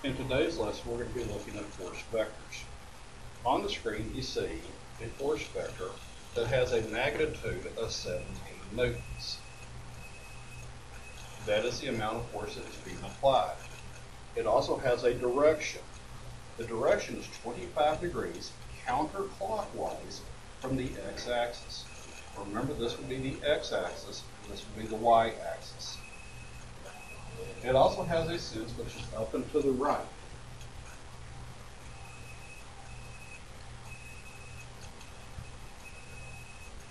In today's lesson, we're going to be looking at force vectors. On the screen, you see a force vector that has a magnitude of 17 newtons. That is the amount of force that is being applied. It also has a direction. The direction is 25 degrees counterclockwise from the x-axis. Remember, this would be the x-axis, this would be the y-axis. It also has a sense which is up and to the right.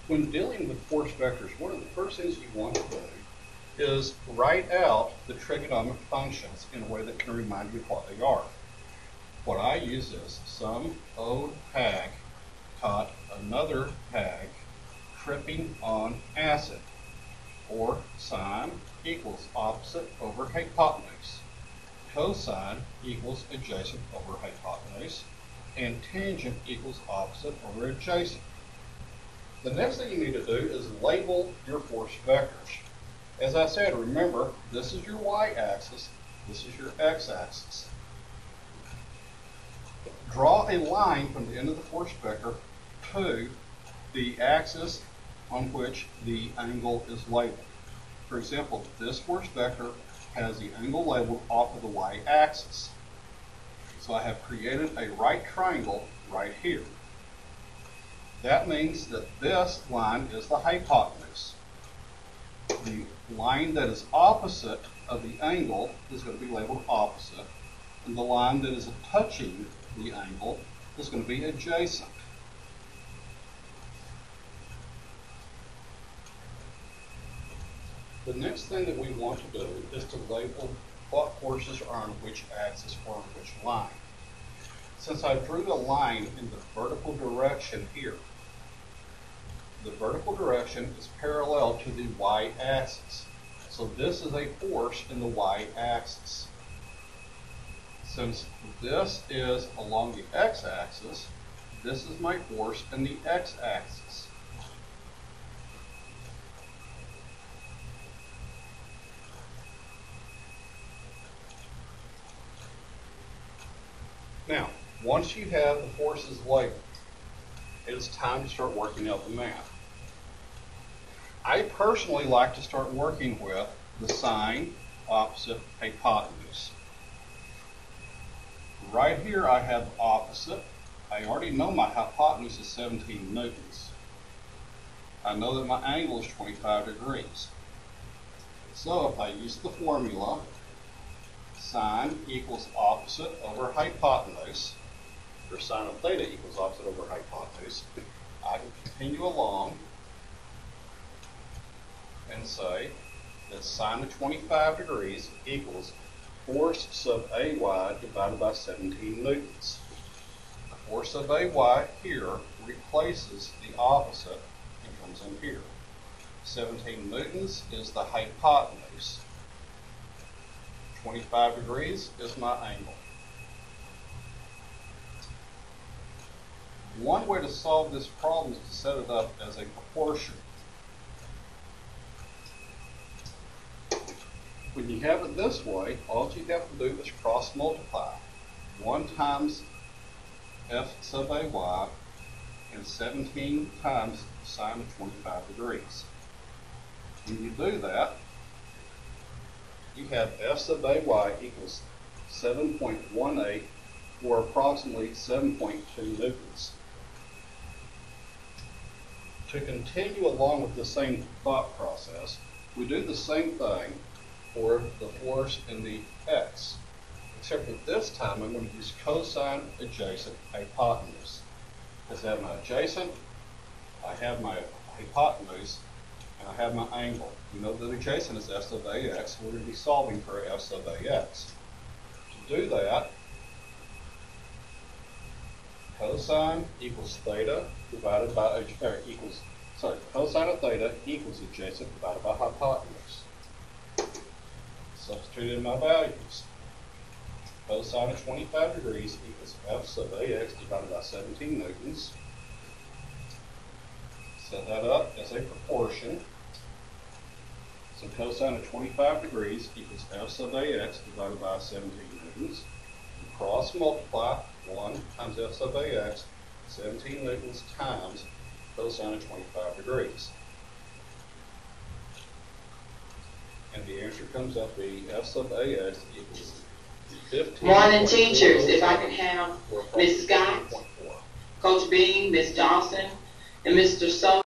When dealing with force vectors, one of the first things you want to do is write out the trigonometric functions in a way that can remind you what they are. What I use is some old hag caught another hag tripping on acid, or sine equals opposite over hypotenuse. Cosine equals adjacent over hypotenuse, and tangent equals opposite over adjacent. The next thing you need to do is label your force vectors. As I said, remember, this is your y-axis, this is your x-axis. Draw a line from the end of the force vector to the axis on which the angle is labeled. For example, this force vector has the angle labeled off of the y-axis. So I have created a right triangle right here. That means that this line is the hypotenuse. The line that is opposite of the angle is going to be labeled opposite, and the line that is touching the angle is going to be adjacent. The next thing that we want to do is to label what forces are on which axis or on which line. Since I drew the line in the vertical direction here, the vertical direction is parallel to the y-axis. So this is a force in the y-axis. Since this is along the x-axis, this is my force in the x-axis. Now, once you have the forces labeled, it's time to start working out the math. I personally like to start working with the sine opposite hypotenuse. Right here I have opposite. I already know my hypotenuse is 17 newtons. I know that my angle is 25 degrees. So if I use the formula, sine equals opposite over hypotenuse, or sine of theta equals opposite over hypotenuse, I can continue along and say that sine of 25 degrees equals force sub AY divided by 17 newtons. The force sub AY here replaces the opposite and comes in here. 17 newtons is the hypotenuse. 25 degrees is my angle. One way to solve this problem is to set it up as a proportion. When you have it this way, all you have to do is cross multiply. 1 times f sub AY and 17 times sine of 25 degrees. When you do that, you have f sub AY equals 7.18, or approximately 7.2 newtons. To continue along with the same thought process, we do the same thing for the force in the x, except that this time I'm going to use cosine adjacent hypotenuse. Because I have my adjacent, I have my hypotenuse, and I have my angle. We know that adjacent is f sub ax, so we're going to be solving for f sub ax. To do that, cosine equals theta divided by, cosine of theta equals adjacent divided by hypotenuse. Substitute in my values. Cosine of 25 degrees equals f sub ax divided by 17 newtons. Set that up as a proportion. So cosine of 25 degrees equals f sub ax divided by 17 newtons. cross multiply 1 times F sub AX, 17 newtons times cosine of 25 degrees. And the answer comes out to be F sub AX equals 15. Morning, teachers. If I can have Mrs. Scott, 15.4. Coach Bean, Miss Johnson, and Mr. Sutton.